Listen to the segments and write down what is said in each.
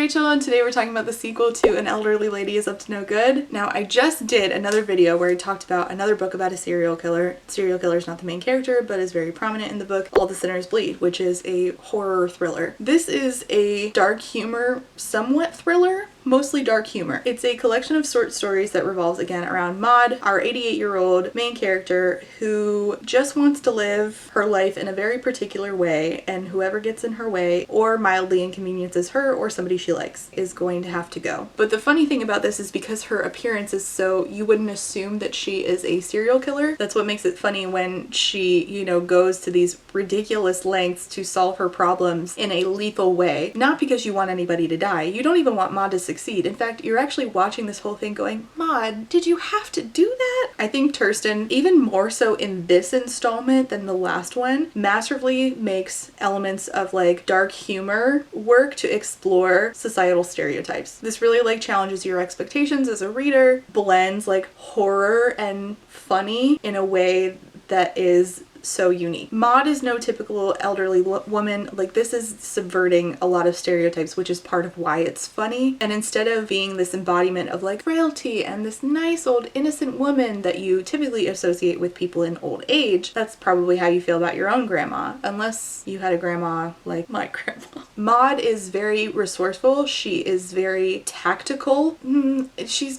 Rachel, and today we're talking about the sequel to An Elderly Lady is Up to No Good. Now, I just did another video where I talked about another book about a serial killer. Serial killer is not the main character, but is very prominent in the book, All the Sinners Bleed, which is a horror thriller. This is a dark humor, somewhat thriller. Mostly dark humor. It's a collection of short stories that revolves again around Maud, our 88-year-old main character who just wants to live her life in a very particular way, and whoever gets in her way or mildly inconveniences her or somebody she likes is going to have to go. But the funny thing about this is because her appearance is so, you wouldn't assume that she is a serial killer. That's what makes it funny when she, you know, goes to these ridiculous lengths to solve her problems in a lethal way. Not because you want anybody to die. You don't even want Maud to succeed. In fact, you're actually watching this whole thing going, Maud, did you have to do that? I think Turstyn, even more so in this installment than the last one, masterfully makes elements of like dark humor work to explore societal stereotypes. This really like challenges your expectations as a reader, blends like horror and funny in a way that is so unique. Maud is no typical elderly woman. Like, this is subverting a lot of stereotypes, which is part of why it's funny. And instead of being this embodiment of like frailty and this nice old innocent woman that you typically associate with people in old age, that's probably how you feel about your own grandma, unless you had a grandma like my grandma. Maud is very resourceful. She is very tactical. She's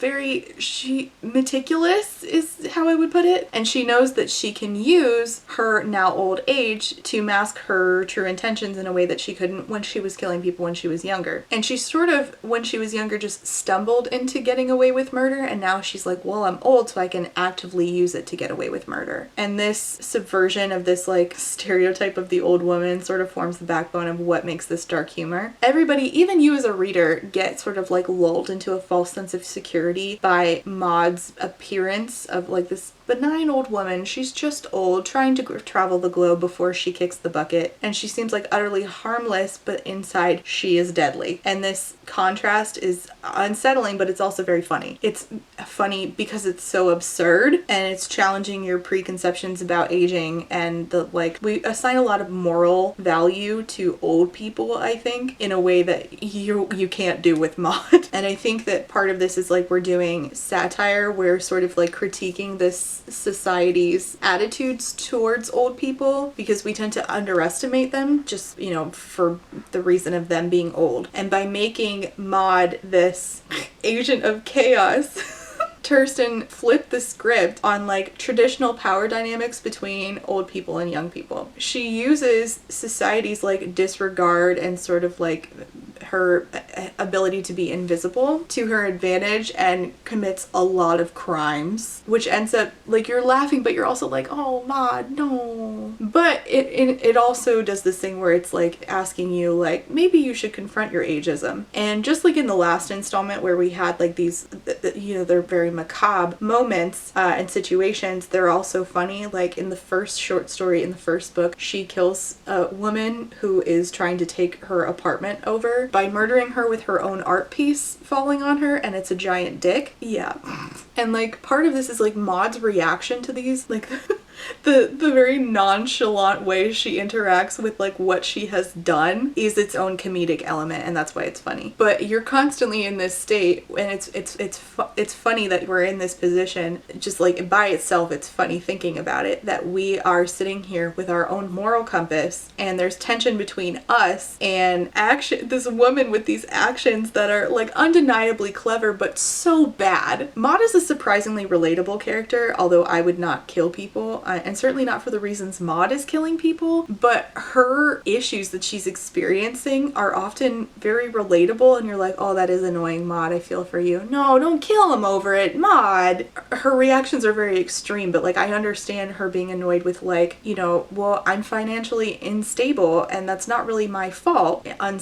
meticulous is how I would put it. And she knows that she can use her now old age to mask her true intentions in a way that she couldn't when she was killing people when she was younger. And she sort of, when she was younger, just stumbled into getting away with murder, and now she's like, well, I'm old, so I can actively use it to get away with murder. And this subversion of this like stereotype of the old woman sort of forms the backbone of what makes this dark humor. Everybody, even you as a reader, get sort of like lulled into a false sense of security by Maud's appearance of like this benign old woman. She's just old, trying to travel the globe before she kicks the bucket, and she seems like utterly harmless, but inside she is deadly. And this contrast is unsettling, but it's also very funny. It's funny because it's so absurd, and it's challenging your preconceptions about aging, and the like, we assign a lot of moral value to old people, I think, in a way that you can't do with Maud. And I think that part of this is like we're doing satire, we're sort of like critiquing this society's attitudes towards old people because we tend to underestimate them just, you know, for the reason of them being old. And by making Maud this agent of chaos, Turstyn flipped the script on like traditional power dynamics between old people and young people. She uses society's like disregard and sort of like her ability to be invisible to her advantage and commits a lot of crimes, which ends up like you're laughing but you're also like, oh Maud, no. But it also does this thing where it's like asking you like, maybe you should confront your ageism. And just like in the last installment where we had like these, you know, they're very macabre moments and situations, they're also funny. Like in the first short story in the first book, she kills a woman who is trying to take her apartment over by murdering her with her own art piece falling on her, and it's a giant dick. Yeah. And like part of this is like Maud's reaction to these, like the very nonchalant way she interacts with like what she has done is its own comedic element, and that's why it's funny. But you're constantly in this state, and it's funny that we're in this position. Just like by itself, it's funny thinking about it, that we are sitting here with our own moral compass, and there's tension between us and this woman with these actions that are like undeniably clever but so bad. Maud is a surprisingly relatable character, although I would not kill people. And certainly not for the reasons Maud is killing people, but her issues that she's experiencing are often very relatable, and you're like, oh, that is annoying, Maud, I feel for you. No, don't kill him over it, Maud. Her reactions are very extreme, but like I understand her being annoyed with like, you know, well, I'm financially unstable and that's not really my fault. I'm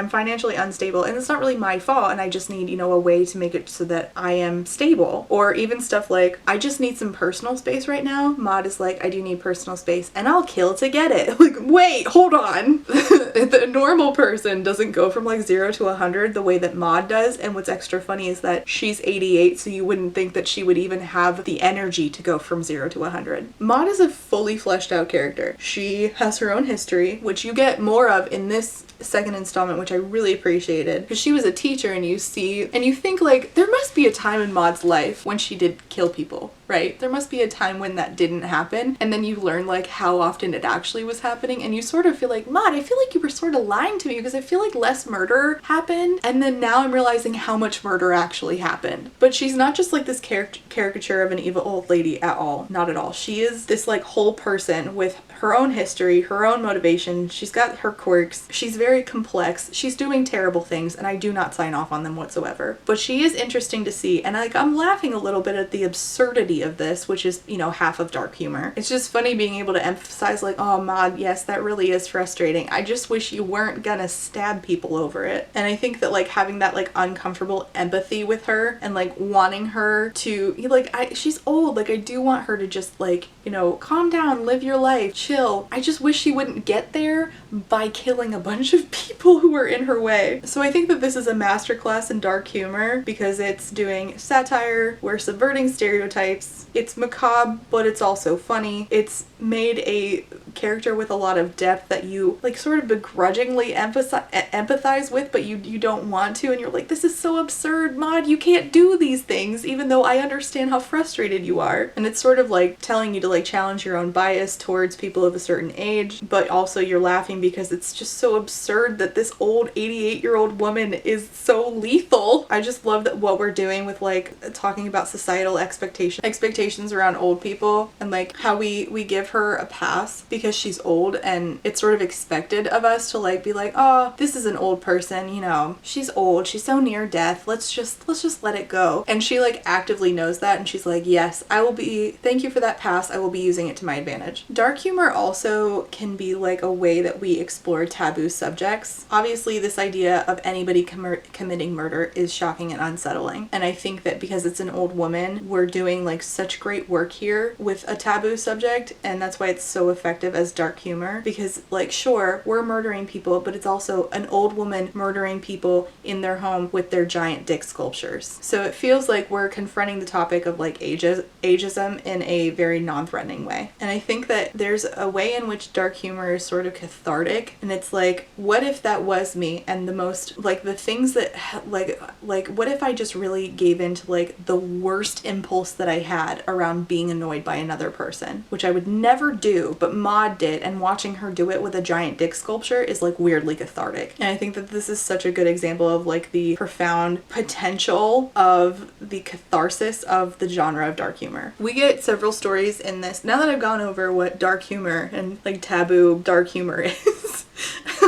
financially unstable and it's not really my fault, and I just need, you know, a way to make it so that I am stable. Or even stuff like, I just need some personal space right now. Maud is like, I do need personal space and I'll kill to get it. Like, wait, hold on. The normal person doesn't go from like 0 to 100 the way that Maud does. And what's extra funny is that she's 88, so you wouldn't think that she would even have the energy to go from 0 to 100. Maud is a fully fleshed out character. She has her own history, which you get more of in this second installment, which I really appreciated, because she was a teacher, and you see and you think like there must be a time in Maud's life when she did kill people, right? There must be a time when that didn't happen, and then you learn like how often it actually was happening, and you sort of feel like, Maud, I feel like you were sort of lying to me, because I feel like less murder happened, and then now I'm realizing how much murder actually happened. But she's not just like this caricature of an evil old lady at all. Not at all. She is this like whole person with her own history, her own motivation. She's got her quirks. She's very complex. She's doing terrible things, and I do not sign off on them whatsoever. But she is interesting to see, and like I'm laughing a little bit at the absurdity of this, which is, you know, half of dark humor. It's just funny being able to emphasize like, oh, Maud, yes, that really is frustrating. I just wish you weren't gonna stab people over it. And I think that like having that like uncomfortable empathy with her and like wanting her to, like, she's old. Like I do want her to just like, you know, calm down, live your life, chill. I just wish she wouldn't get there by killing a bunch of people who were in her way. So I think that this is a masterclass in dark humor because it's doing satire, we're subverting stereotypes, it's macabre, but it's also funny. It's made a character with a lot of depth that you like sort of begrudgingly empathize with, but you don't want to, and you're like, this is so absurd, Maud, you can't do these things, even though I understand how frustrated you are. And it's sort of like telling you to like challenge your own bias towards people of a certain age, but also you're laughing because it's just so absurd that this old 88-year-old woman is so lethal. I just love that what we're doing with like talking about societal expectations around old people, and like how we give her a pass because she's old, and it's sort of expected of us to like be like, oh, this is an old person, you know, she's old, she's so near death, let's just let it go. And she like actively knows that, and she's like, yes, thank you for that pass, I will be using it to my advantage. Dark humor also can be like a way that we explore taboo subjects. Obviously this idea of anybody committing murder is shocking and unsettling, and I think that because it's an old woman, we're doing like such great work here with a taboo subject, and that's why it's so effective as dark humor, because like sure, we're murdering people, but it's also an old woman murdering people in their home with their giant dick sculptures. So it feels like we're confronting the topic of like ageism in a very non-threatening way. And I think that there's a way in which dark humor is sort of cathartic, and it's like, what if that was me, and the most like the things that like what if I just really gave into like the worst impulse that I had around being annoyed by another person, which I would never do, but Maud did, and watching her do it with a giant dick sculpture is like weirdly cathartic. And I think that this is such a good example of like the profound potential of the catharsis of the genre of dark humor. We get several stories in this. Now that I've gone over what dark humor and like taboo dark humor is,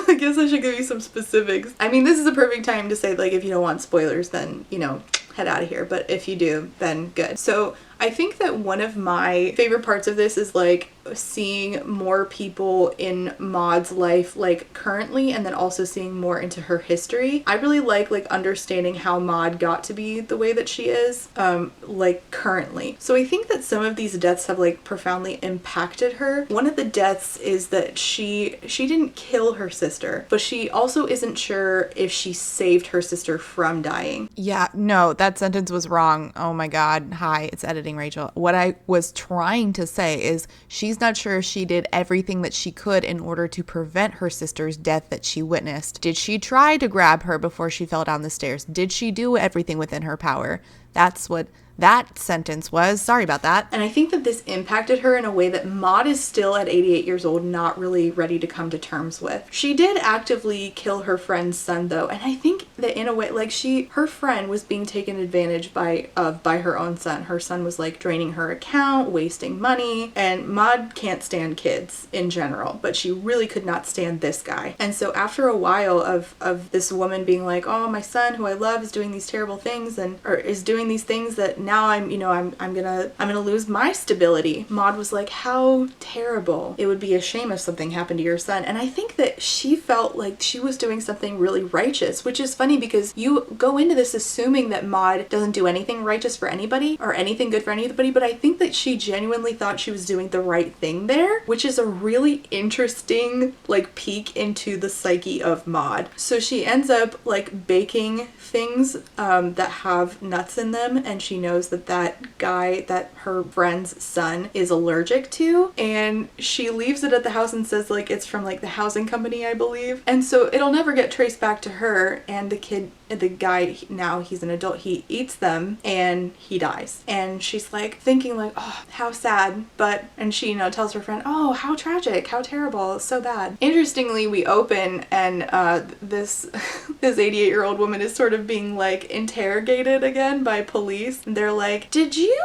I guess I should give you some specifics. I mean, this is a perfect time to say like, if you don't want spoilers, then, you know, head out of here, but if you do, then good. So I think that one of my favorite parts of this is like seeing more people in Maud's life like currently, and then also seeing more into her history. I really like understanding how Maud got to be the way that she is like currently. So I think that some of these deaths have like profoundly impacted her. One of the deaths is that she didn't kill her sister, but she also isn't sure if she saved her sister from dying. Yeah, no, that sentence was wrong. Oh my god. Hi, it's editing, Rachel. What I was trying to say is she's not sure if she did everything that she could in order to prevent her sister's death that she witnessed. Did she try to grab her before she fell down the stairs? Did she do everything within her power? That's what that sentence was. Sorry about that. And I think that this impacted her in a way that Maud is still at 88 years old not really ready to come to terms with. She did actively kill her friend's son though, and I think that in a way like her friend was being taken advantage by her own son. Her son was like draining her account, wasting money, and Maud can't stand kids in general, but she really could not stand this guy. And so after a while of this woman being like, oh, my son who I love is doing these terrible things or is doing these things that now I'm gonna lose my stability. Maud was like, how terrible. It would be a shame if something happened to your son. And I think that she felt like she was doing something really righteous, which is funny because you go into this assuming that Maud doesn't do anything righteous for anybody or anything good for anybody, but I think that she genuinely thought she was doing the right thing there, which is a really interesting like peek into the psyche of Maud. So she ends up like baking things that have nuts in them, and she knows that that guy that her friend's son is allergic to, and she leaves it at the house and says like it's from like the housing company, I believe, and so it'll never get traced back to her. And the guy, now he's an adult, he eats them and he dies, and she's like thinking like, oh, how sad. But and she tells her friend, oh, how tragic, how terrible, so bad. Interestingly, we open and this 88-year-old woman is sort of being like interrogated again by police, and they're like, did you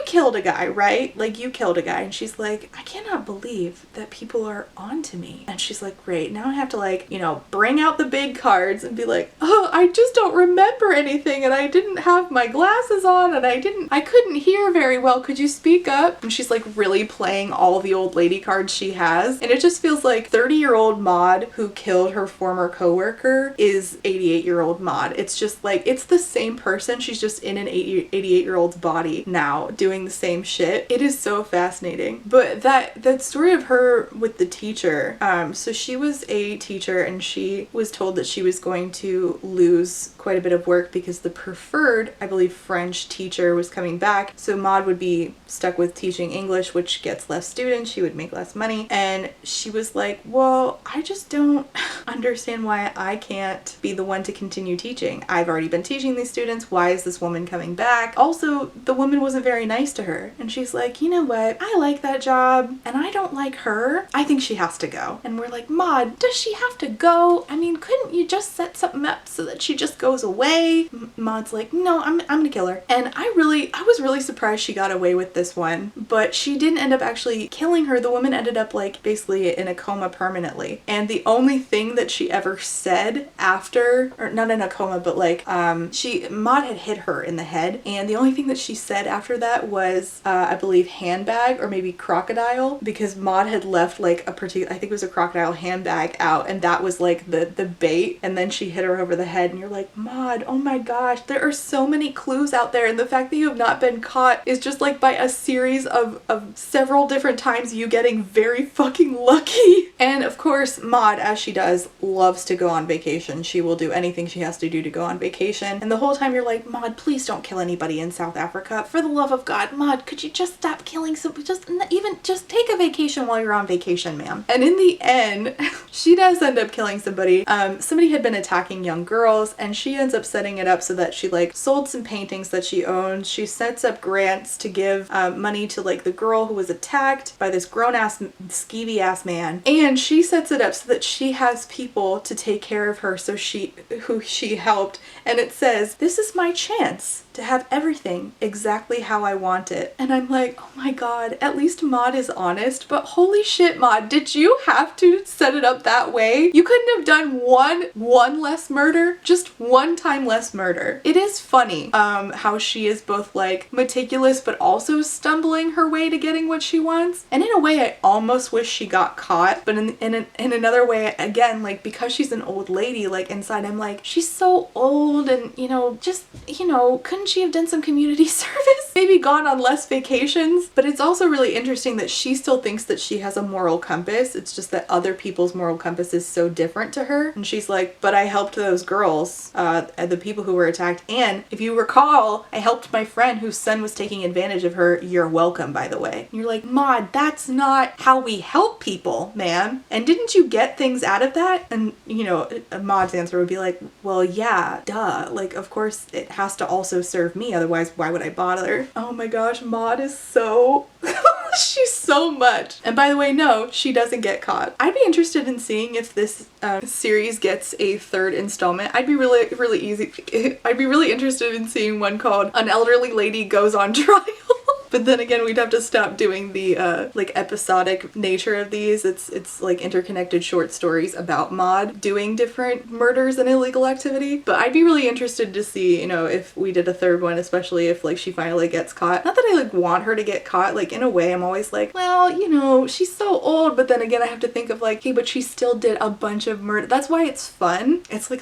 killed a guy, right? Like, you killed a guy. And she's like, I cannot believe that people are onto me. And she's like, great, now I have to like, bring out the big cards and be like, oh, I just don't remember anything, and I didn't have my glasses on, and I couldn't hear very well. Could you speak up? And she's like really playing all the old lady cards she has. And it just feels like 30-year-old Maud who killed her former coworker is 88-year-old Maud. It's just like, it's the same person. She's just in an 88-year-old's body now doing the same shit. It is so fascinating. But that story of her with the teacher, so she was a teacher and she was told that she was going to lose quite a bit of work because the preferred, I believe, French teacher was coming back. So Maud would be stuck with teaching English, which gets less students. She would make less money. And she was like, well, I just don't understand why I can't be the one to continue teaching. I've already been teaching these students. Why is this woman coming back? Also, the woman wasn't very nice to her. And she's like, you know what? I like that job and I don't like her. I think she has to go. And we're like, Maud, does she have to go? I mean, couldn't you just set something up so that she just goes away? Maud's like, no, I'm gonna kill her. And I was really surprised she got away with this one, but she didn't end up actually killing her. The woman ended up like basically in a coma permanently. And the only thing that she ever said after, or not in a coma, but like Maud had hit her in the head, and the only thing that she said after that was I believe handbag or maybe crocodile, because Maud had left like a particular, I think it was a crocodile handbag out, and that was like the bait, and then she hit her over the head. And you're like, Maud, oh my gosh, there are so many clues out there, and the fact that you have not been caught is just like by a series of several different times you getting very fucking lucky. And of course, Maud, as she does, loves to go on vacation. She will do anything she has to do to go on vacation. And the whole time you're like, Maud, please don't kill anybody in South Africa. For the love of God, Maud, could you just stop killing some, just take a vacation while you're on vacation, ma'am. And in the end, she does end up killing somebody. Somebody had been attacking young girls, and she ends up setting it up so that she like sold some paintings that she owns. She sets up grants to give money to like the girl who was attacked by this grown-ass skeevy ass man, and she sets it up so that she has people to take care of her, so who she helped. And it says, this is my chance to have everything exactly how I want it. And I'm like, oh my god, at least Maud is honest. But holy shit, Maud, did you have to set it up that way? You couldn't have done one less murder, just one time less murder. It is funny how she is both like meticulous but also stumbling her way to getting what she wants. And in a way, I almost wish she got caught, but in another way, again, like, because she's an old lady, like inside I'm like, she's so old, and couldn't she have done some community service? Maybe gone on less vacations? But it's also really interesting that she still thinks that she has a moral compass. It's just that other people's moral compass is so different to her. And she's like, but I helped those girls, the people who were attacked. And if you recall, I helped my friend whose son was taking advantage of her. You're welcome, by the way. And you're like, Maud, that's not how we help people, ma'am. And didn't you get things out of that? And, Maud's answer would be like, well, yeah, duh. Like, of course it has to also serve me. Otherwise, why would I bother? Oh my gosh, Maud is so... she's so much. And by the way, no, she doesn't get caught. I'd be interested in seeing if this series gets a third installment. I'd be really interested in seeing one called An Elderly Lady Goes on Trial. But then again, we'd have to stop doing the like episodic nature of these. It's like interconnected short stories about Maud doing different murders and illegal activity. But I'd be really interested to see, you know, if we did a third one, especially if like she finally gets caught. Not that I like want her to get caught, like in a way I'm always like, well, you know, she's so old, but then again I have to think of like, hey, but she still did a bunch of murder. That's why it's fun. It's like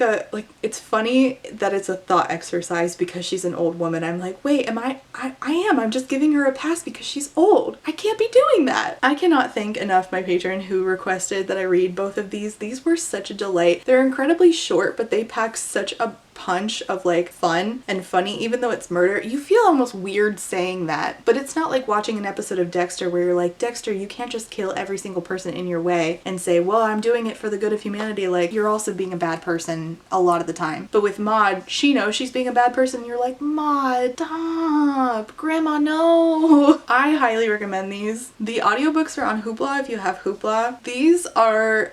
it's funny that it's a thought exercise because she's an old woman. I'm like, wait, I'm just giving her a pass because she's old. I can't be doing that. I cannot thank enough my patron who requested that I read both of these. These were such a delight. They're incredibly short, but they pack such a punch of like fun and funny. Even though it's murder, you feel almost weird saying that, but it's not like watching an episode of Dexter where you're like, Dexter, you can't just kill every single person in your way and say, well, I'm doing it for the good of humanity. Like, you're also being a bad person a lot of the time. But with Maud, she knows she's being a bad person. You're like, Maud, stop, grandma, no. I highly recommend these. The audiobooks are on Hoopla if you have Hoopla. These are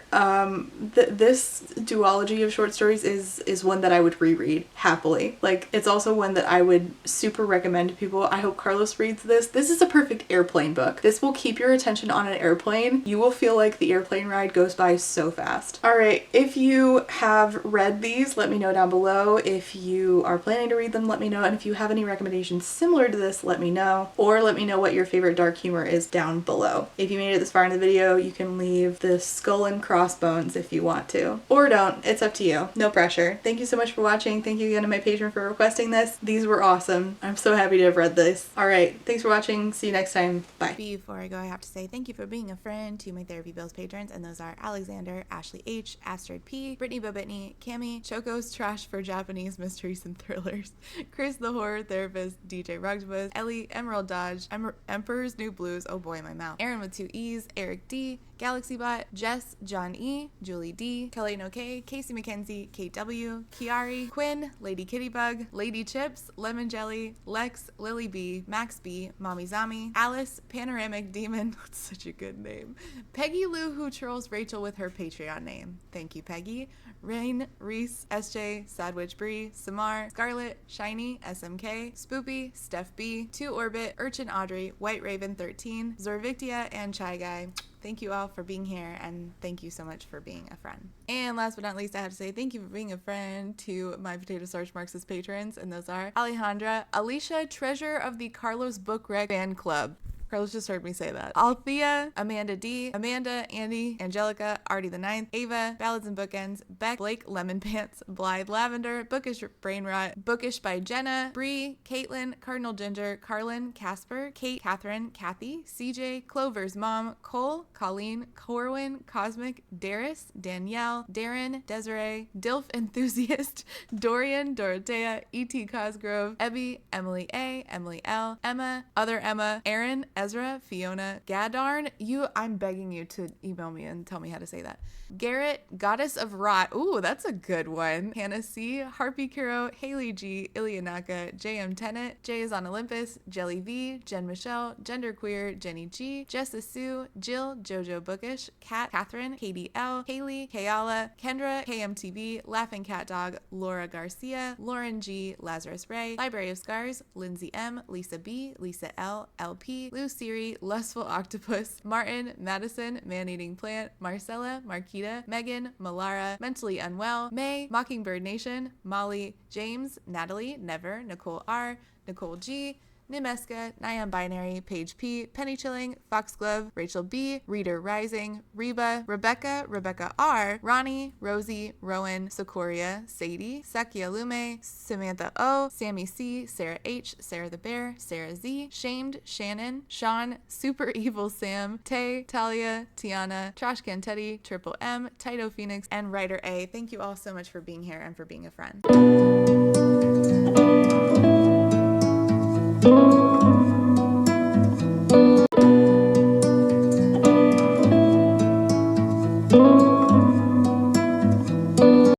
this duology of short stories is one that I would reread happily. Like, it's also one that I would super recommend to people. I hope Carlos reads this. This is a perfect airplane book. This will keep your attention on an airplane. You will feel like the airplane ride goes by so fast. All right, if you have read these, let me know down below. If you are planning to read them, let me know. And if you have any recommendations similar to this, let me know. Or let me know what your favorite dark humor is down below. If you made it this far in the video, you can leave the skull and crossbones if you want to. Or don't. It's up to you. No pressure. Thank you so much for watching. Thank you again to my patron for requesting this. These were awesome. I'm so happy to have read this. All right. Thanks for watching. See you next time. Bye. Before I go, I have to say thank you for being a friend to my Therapy Bills patrons, and those are Alexander, Ashley H, Astrid P, Brittany Bobitney, Cami, Choco's Trash for Japanese Mysteries and Thrillers, Chris the Horror Therapist, DJ Rugbuzz, Ellie, Emerald Dodge, Emperor's New Blues, oh boy, my mouth, Aaron with 2 E's, Eric D, GalaxyBot, Jess, John E, Julie D, Kelly No K, Casey McKenzie, Kate W, Kiari, Quinn, Lady Kittybug, Lady Chips, Lemon Jelly, Lex, Lily B, Max B, Mommy Zami, Alice, Panoramic Demon, that's such a good name, Peggy Lou, who trolls Rachel with her Patreon name. Thank you, Peggy. Rain, Reese, SJ, Sadwich Bree, Samar, Scarlet, Shiny, SMK, Spoopy, Steph B, 2 Orbit, Urchin Audrey, White Raven 13, Zorvictia, and Chai Guy. Thank you all for being here, and thank you so much for being a friend. And last but not least, I have to say thank you for being a friend to my Potato Starch Marxist patrons, and those are Alejandra, Alicia, Treasure of the Carlos Book Rec Fan Club. Carlos just heard me say that. Althea, Amanda D, Amanda, Andy, Angelica, Artie the Ninth, Ava, Ballads and Bookends, Beck, Blake, Lemon Pants, Blythe Lavender, Bookish Brain Rot, Bookish by Jenna, Bree, Caitlin, Cardinal Ginger, Carlin, Casper, Kate, Catherine, Kathy, CJ, Clover's Mom, Cole, Colleen, Corwin, Cosmic, Darius, Danielle, Darren, Desiree, Dilf Enthusiast, Dorian, Dorothea, E.T. Cosgrove, Ebby, Emily A, Emily L, Emma, Other Emma, Aaron, Ezra, Fiona, Gadarn, I'm begging you to email me and tell me how to say that. Garrett, Goddess of Rot, ooh, that's a good one. Hannah C, Harpy Kuro, Haley G, Ilianaka, JM Tennant, Jay is on Olympus, Jelly V, Jen Michelle, Genderqueer, Jenny G, Jessa Sue, Jill, Jojo Bookish, Kat, Catherine, Katie L, Haley, Kayala, Kendra, KMTV, Laughing Cat Dog, Laura Garcia, Lauren G, Lazarus Ray, Library of Scars, Lindsay M, Lisa B, Lisa L, LP, Lou Siri, Lustful Octopus, Martin, Madison, Man-Eating Plant, Marcella, Marquita, Megan, Malara, Mentally Unwell, May, Mockingbird Nation, Molly, James, Natalie, Never, Nicole R, Nicole G, Nimeska, Nyan Binary, Paige P, Penny Chilling, Foxglove, Rachel B, Reader Rising, Reba, Rebecca, Rebecca R, Ronnie, Rosie, Rowan, Socoria, Sadie, Sakia Lume, Samantha O, Sammy C, Sarah H, Sarah the Bear, Sarah Z, Shamed, Shannon, Sean, Super Evil Sam, Tay, Talia, Tiana, Trash Can Teddy, Triple M, Tito Phoenix, and Writer A. Thank you all so much for being here and for being a friend.